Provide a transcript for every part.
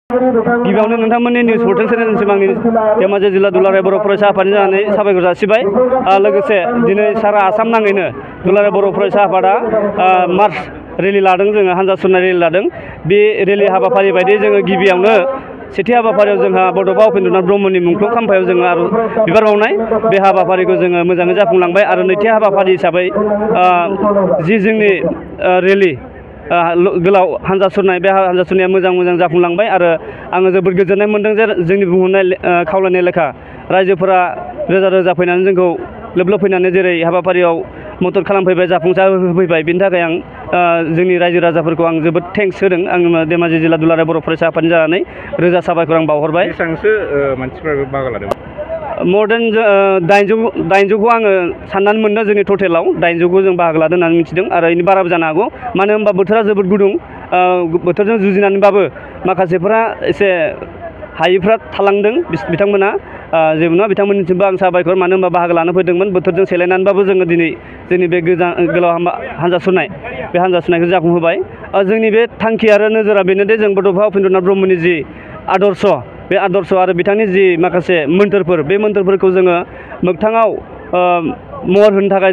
गिबियावनो नोंथांमोननि news portal चेनेलसिम आंनि धेमाजि जिल्ला दुलाराय बर' फरायसा आफादनि जानानै साबायखर जासिबाय। लोगोसे दिनै सारा आसाम नाङैनो दुलाराय बर' फरायसा आफादा मार्च रेलि लादों, जोङो हानजा सुरनाय रेलि लादों। बे रेलि हाबाफारि बायदि जोङो गिबियावनो सेथि हाबाफारियाव जोंहा बड'फा उपेन्द्रनाथ ब्रह्मनि मुंख्लं खाम्फायाव जोङो आरो बिबार बावनाय बे हाबाफारिखौ जोङो मोजाङै जाफुंलांबाय। आरो नैथि हाबाफारि हिसाबै जि जोंनि रेलि गोलाव हानजा सुरनाय, बे हानजा सुरनाया मोजां जाफुंलांबाय। आरो आङो जोबोद गोजोननाय मोनदों जे जोंनि बुंहरनाय खावलायनाय लेखा रायजोफोरा रोजा फैनानै जोंखौ लोब फैनानै जेरै हाबाफारियाव मदद खालामफैबाय, जाफुंसार होफैबाय। बिनि थाखाय आं जोंनि रायजो राजाफोरखौ आं जोबोद थेंक्स होदों। आं धेमाजि जिल्ला दुलाराय बर' फरायसा आफादनि जानानै रोजा साबायखर आं बावहरबाय। बेसेबांसो मानसिफ्रा बाहागो लादों? मर देन 800खौ आङो साननानै मोनदों। जोंनि टटेलाव 800खौ जों बाहागो लादों होननानै मिथिदों। आरो बेनि बाराबो जानो हागौ, मानो होनबा बोथोरा जोबोद गुदुं। बोथोरजों जुजिनानैबाबो माखासेफोरा एसे हायिफ्रा थालांदों, बिथांमोना जेबो नङा। बिथांमोननिसिमबो आं साबायखर, मानो होनबा बाहागो लानो फैदोंमोन। बोथोरजों सेलायनानैबाबो जोङो दिनै जोंनि बे गोलाव हानजा सुरनाय, बे हानजा सुरनायखौ जाफुंहोबाय। जोंनि बे थांखि आरो नोजोरा बेनोदि जों बड'फा उपेन्द्रनाथ ब्रह्मनि जि आदर्श, बे आदर्श आरो बिथांनि जि माखासे मोन्थोरफोर, बे मोन्थोरफोरखौ जोङो मोगथाङाव महर होनो थाखाय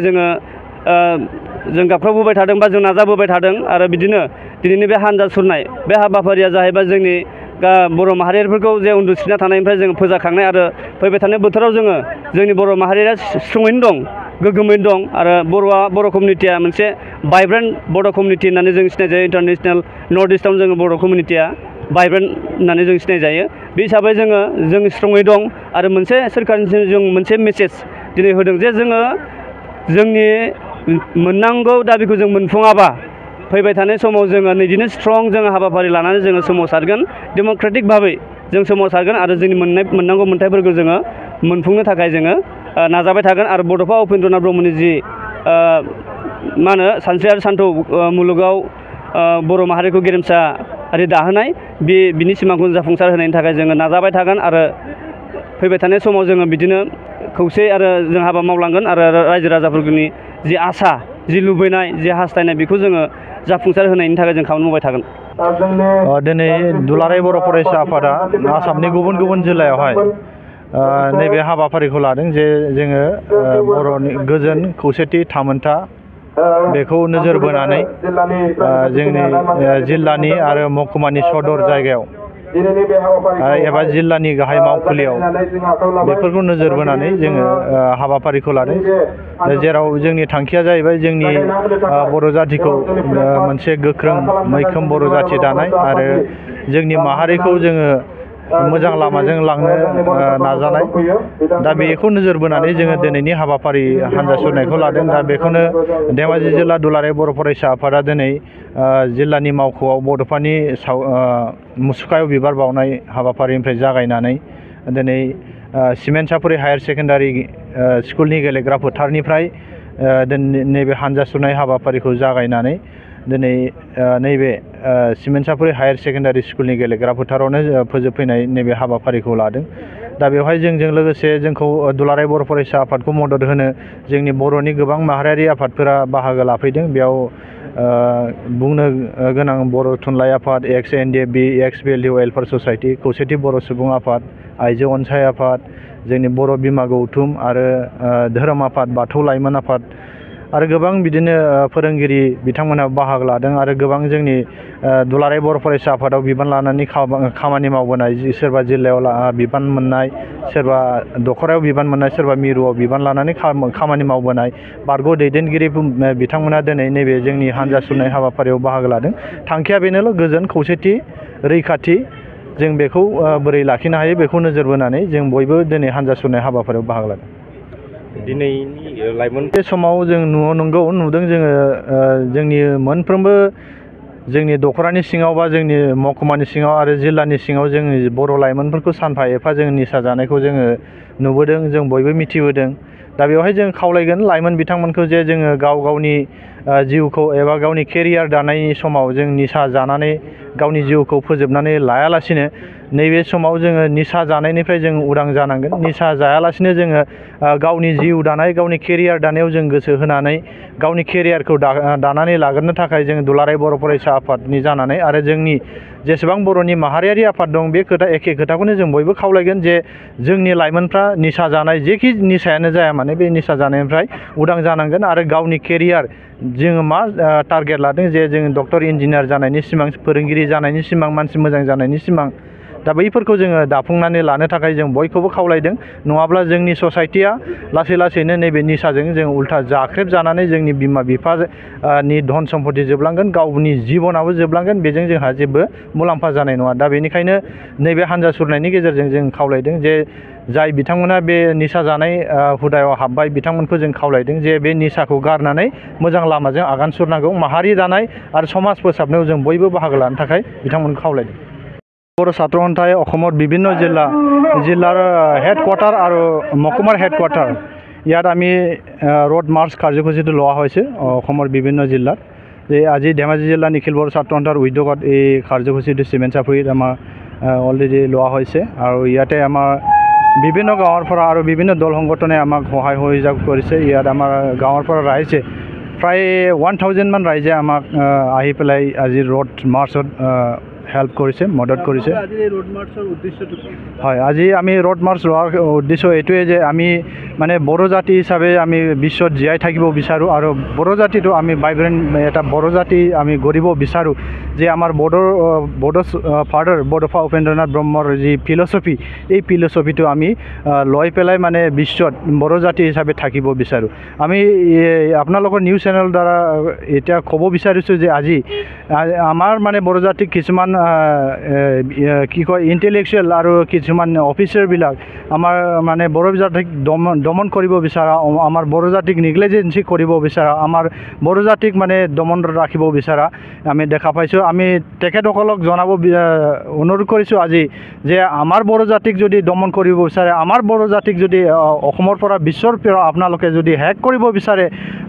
जों गाबख्रावबोबाय थादों बा जों नाजाबोबाय थादों। आरो बिदिनो दिनैनि बे हानजा सुरनाय बे हाबाफारिया जाहैबाय जोंनि बर' माहारिफोरखौ जे उन्दुसिना थानायनिफ्राय जों फोजाखांनाय। आरो फैबाय थानाय बोथोराव जोङो जोंनि बर' माहारिया स्ट्रङैनो दं, गोग्गोमैनो दं। आरो बर' कमिउनिटिया मोनसे भाइब्रेन्ट बर' कमिउनिटि होननानै जों सिनायजायो। इन्टारनेसनेल नर्थ इस्टआवनो जोङो बर' कमिउनिटिया भाइब्रेन्ट होननानै जों सिनायजायो। बे हिसाबै जों स्ट्रङै दं। आरो मोनसे सोरखारनिसिम जों मोनसे मेसेज दिनै होदों जे जोङो जोंनि मोननांगौ दाबिखौ जों मोनफुङाबा फैबाय थानाय समाव जोङो बिदिनो स्ट्रं जोङो हाबाफारि लानानै जोङो सोमावसारगोन, डेम'क्रेटिक भाबै जों सोमावसारगोन। आरो जोंनि मोननांगौ मोन्थायफोरखौ जोङो मोनफुंनो थाखाय जोङो नाजाबाय थागोन। आरो बड'फा उपेन्द्रनाथ ब्रह्मनि जि सानस्रि आरो सान्थौ मुलुगाव बर' माहारिखौ गेरेमसारि दाहोनाय, बिनि सिमांखौ जाफुंसार होनायनि थाखाय जोङो नाजाबाय थागोन। आरो फैबाय थानाय समाव जोङो बिदिनो खौसे आरो जों हाबा मावलांगोन। आरो रायजो राजाफोरनि जि आसा, जि लुबैनाय, जि हास्थायनाय, बेखौ जोङो जाफुंसार होनायनि थाखाय जों खामानि मावबाय थागोन। दिनै दुलाराय बर' फरायसा आफादा आसामनि गुबुन जिल्लायावहाय नैबे हाबाफारिखौ लादों जे जोङो बर'नि गोजोन, खौसेथि, थामोनथा बेखौ नोजोर बोनानै जोंनि जिल्लानि आरो महकुमानि सदर जायगायाव एबा जिल्लानि गाहाय मावखुलियाव बेफोरखौ नोजोर बोनानै जोङो हाबाफारिखौ लादों। जेराव जोंनि थांखिया जाहैबाय जोंनि बर' जाथिखौ मोनसे गोख्रों मैखोम बर' जाथि दानाय आरो जोंनि माहारिखौ जोङो मोजां लामाजों लांनो नाजानाय। दा बेखौ नोजोर बोनानै जोङो दिनैनि हाबाफारि हानजा सुरनायखौ लादों। दा बेखौनो धेमाजि जिल्ला दुलाराय बर' फरायसा आफादा दिनै जिल्लानि मावख'आव बड'फानि मुसुखायाव बिबार बावनाय हाबाफारिनिफ्राय जागायनानै दिनै सिमेन्ट-सापरि हायार सेकेन्डारि स्कुलनि गेलेग्रा फोथारनिफ्राय नैबे हानजा सुरनाय हाबाफारिखौ जागायनानै दिनै नैबे सिमेन्ट-सापरि हायार सेकेन्डारि स्कुलनि गेलेग्रा फोथारावनो फोजोबफैनाय नैबे हाबाफारिखौ लादों। दा बेवहाय जोंजों लोगोसे जोंखौ दुलाराय बर' फरायसा आफादखौ मदद होनो जोंनि बर'नि गोबां माहारियारि आफादफोरा बाहागो लाफैदों। बेयाव बुंनो गोनां बर' थुनलाइ आफाद, एक्स-एन-डि-एफ-बि, एक्स-भेलु वेलफेयार ससाइटि, खौसेथि बर' सुबुं आफाद, आइजो अनसाय आफाद, जोंनि बर' बिमा गौथुम आरो धोरोम आफाद, बाथौ लाइमोन आफाद आरो गोबां बिदिनो फोरोंगिरि बिथांमोनहा बाहागो लादों। आरो गोबां जोंनि दुलाराय बर' फरायसा आफादाव बिबान लानानै खामानि मावबोनाय, सोरबा जिल्लायाव बिबान मोननाय, सोरबा दखरायाव बिबान मोननाय, सोरबा मिरुआव बिबान लानानै खामानि मावबोनाय बारग' दैदेनगिरि बिथांमोना दिनै नैबे जोंनि हानजा सुरनाय हाबाफारियाव बाहागो लादों। थांखिया बेनोल' गोजोन, खौसेथि, रैखाथि जों बेखौ बोरै लाखिनो हायो बेखौ नोजोर बोनानै जों बयबो दिनै हानजा सुरनाय हाबाफारियाव बाहागो लादों। दिनैनि लाइमोन बे समाव जों नुदों जोङो जोंनि मोनफ्रोमबो जोंनि दखरानि सिङाव बा जोंनि महकुमानि सिङाव आरो जिल्लानि सिङाव जोंनि बर' लाइमोनफोरखौ सानफा एफा जों निसा जानायखौ जोङो नुबोदों, जों बयबो मिथिबोदों। दा बेवहाय जों खावलायगोन लाइमोन बिथांमोनखौ जे जोङो गावनि जिउखौ एबा गावनि केरियार दानायनि समाव जों निसा जानानै गावनि जिउखौ फोजोबनानै लायालासिनो नैबे समाव जोङो निसा जानायनिफ्राय जों उदां जानांगोन। निसा जायालासिनो जोङो गावनि जिउ दानाय, गावनि केरियार दानायाव जों गोसो होनानै गावनि केरियारखौ दानानै लाग्रोनो थाखाय जों दुलाराय बर' फरायसा आफादनि जानानै आरो जोंनि जेसेबां बर'नि माहारियारि आफाद दं बे एखे खोथाखौनो जों बयबो खावलायगोन जे जोंनि लाइमोनफ्रा निसा जानाय जेखि निसायानो जाया माने बे निसा जानायनिफ्राय उदां जानांगोन आरो गावनि केरियार जोङो मा टारगेट लादों जे जों डक्टर इन्जिनियार जानायनि सिमां फोरोंगिरि जानायनि सिमां मानसि मोजां जानायनि सिमां दा बैफोरखौ जोङो दाफुंनानै लानो थाखाय जों बयखौबो खावलायदों नङाब्ला जोंनि ससाइटिया लासै लासैनो नैबे निसाजों जों उल्था जाख्रेब जानानै जोंनि बिमा बिफानि धन सम्पति जोबलांगोन गावनि जिबनाबो जोबलांगोन बेजों जोंहा जेबो मुलाम्फा जानाय नङा दा बेनिखायनो नैबे हान्जा सुरनायनि गेजेरजों जों खावलायदों जे जाय बिथांमोना बे निसा जानाय हुदायाव हाबबाय बिथांमोनखौ जों खावलायदों जे बे निसाखौ गारनानै मोजां लामाजों आगान सुरनांगौ माहारि दानाय आरो समाज फोसाबनायाव जों बयबो बाहागो लानो थाखाय बिथांमोनखौ खावलायदों बर' ছাত্ৰ সন্থাই অসমৰ বিভিন্ন জিলাৰ হেডকোৱাৰ্টাৰ আৰু মহকুমাৰ হেডকোৱাৰ্টাৰ ইয়াত আমি ৰোড মাৰ্চ কাৰ্যসূচীটো লোৱা হৈছে অসমৰ বিভিন্ন জিলাত যে আজি ধেমাজি জিলা নিখিল বড়ো ছাত্ৰ সন্থাৰ উদ্যোগত এই কাৰ্যসূচীটো চিমেণ্ট চাপৰিত আমাৰ অলৰেডি লোৱা হৈছে আৰু ইয়াতে আমাৰ বিভিন্ন গাঁৱৰ পৰা আৰু বিভিন্ন দল সংগঠনে আমাক সহায় সহযোগ কৰিছে ইয়াত আমাৰ গাঁৱৰ পৰা ৰাইজে প্ৰায় 1000 মান ৰাইজে আমাক আহি পেলাই আজি ৰোড মাৰ্চত হেল্প কৰিছে মদত কৰিছে হয় আজি আমি ৰোড মাৰ্চ লোৱাৰ উদ্দেশ্য এইটোৱে যে আমি মানে বড়ো জাতি হিচাপে আমি বিশ্বত জীয়াই থাকিব বিচাৰোঁ আৰু বড়ো জাতিটো আমি ভাইব্ৰেণ্ট এটা বড়ো জাতি আমি গঢ়িব বিচাৰোঁ যে আমাৰ বড়ো ফাদাৰ বড'ফা উপেন্দ্ৰনাথ ব্ৰহ্মৰ যি ফিলচফি এই ফিলচফিটো আমি লৈ পেলাই মানে বিশ্বত বড়ো জাতি হিচাপে থাকিব বিচাৰোঁ আমি আপোনালোকৰ নিউজ চেনেলৰ দ্বাৰা এতিয়া ক'ব বিচাৰিছোঁ যে আজি আমাৰ মানে বড়ো জাতিক কিছুমান কি কয় ইণ্টেলেকচুৱেল আৰু কিছুমান অফিচাৰবিলাক আমাৰ মানে বড়ো জাতিক দমন কৰিব বিচৰা আমাৰ বড়ো জাতিক নেগলিজেঞ্চি কৰিব বিচৰা আমাৰ বড়ো জাতিক মানে দমন ৰাখিব বিচৰা আমি দেখা পাইছোঁ আমি তেখেতসকলক জনাব অনুৰোধ কৰিছোঁ আজি যে আমাৰ বড়ো জাতিক যদি দমন কৰিব বিচাৰে আমাৰ বড়ো জাতিক যদি অসমৰ পৰা বিশ্বৰ পৰা আপোনালোকে যদি হেক কৰিব বিচাৰে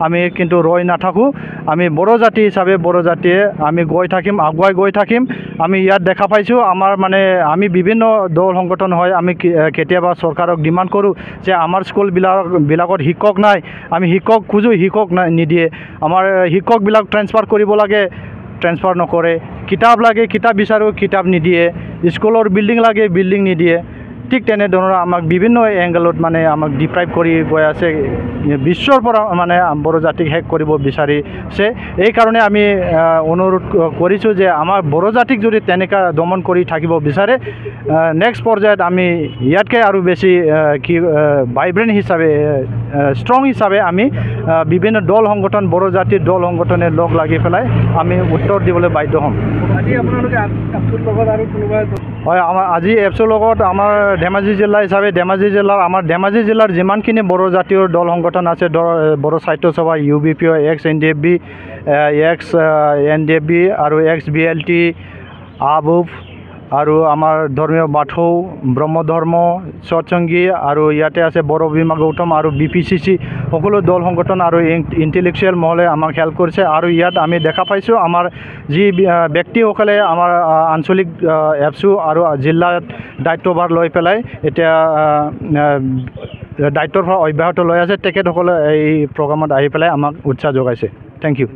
আমি কিন্তু ৰৈ নাথাকোঁ আমি বড়ো জাতি হিচাপে বড়ো জাতিয়ে আমি গৈ থাকিম আগুৱাই গৈ থাকিম আমি ইয়াত দেখা পাইছোঁ আমাৰ মানে আমি বিভিন্ন দল সংগঠন হয় আমি কেতিয়াবা চৰকাৰক ডিমাণ্ড কৰোঁ যে আমাৰ স্কুলবিলাকত শিক্ষক নাই আমি শিক্ষক খোজোঁ শিক্ষক নিদিয়ে আমাৰ শিক্ষকবিলাক ট্ৰেন্সফাৰ কৰিব লাগে ট্ৰেন্সফাৰ নকৰে কিতাপ লাগে কিতাপ বিচাৰোঁ কিতাপ নিদিয়ে স্কুলৰ বিল্ডিং লাগে বিল্ডিং নিদিয়ে ঠিক তেনেধৰণৰ আমাক বিভিন্ন এংগলত মানে আমাক ডিপ্ৰাইভ কৰি গৈ আছে বিশ্বৰ পৰা মানে বড়ো জাতিক শেষ কৰিব বিচাৰিছে এইকাৰণে আমি অনুৰোধ কৰিছোঁ যে আমাৰ বড়ো জাতিক যদি তেনেকুৱা দমন কৰি থাকিব বিচাৰে নেক্সট পৰ্যায়ত আমি ইয়াতকৈ আৰু বেছি কি ভাইব্ৰেণ্ট হিচাপে ষ্ট্ৰং হিচাপে আমি বিভিন্ন দল সংগঠন বড়ো জাতিৰ দল সংগঠনে লগ লাগি পেলাই আমি উত্তৰ দিবলৈ বাধ্য হ'ম আজি আপোনালোকে এপছৰ লগত আৰু কোনোবা হয় আমাৰ আজি এপছৰ লগত আমাৰ ধেমাজি জিলা হিচাপে ধেমাজি জিলাৰ যিমানখিনি বড়ো জাতীয় দল সংগঠন আছে বড়ো সাহিত্য সভা UBPO x NDFB x NDFB আৰু এক্স BLT আবুফ আৰু আমাৰ ধৰ্মীয় বাথৌ ব্ৰহ্মধৰ্ম সৎসংগী আৰু ইয়াতে আছে বড়ো ভীমা গৌতম আৰু BPCC সকলো দল সংগঠন আৰু ইণ্টেলেকচুৱেল মহলে আমাক হেল্প কৰিছে আৰু ইয়াত আমি দেখা পাইছোঁ আমাৰ যি ব্যক্তিসকলে আমাৰ আঞ্চলিক এপছু আৰু জিলাত দায়িত্বভাৰ লৈ পেলাই এতিয়া দায়িত্বৰ পৰা অব্যাহত লৈ আছে তেখেতসকলে এই প্ৰগ্ৰামত আহি পেলাই আমাক উৎসাহ যোগাইছে থেংক ইউ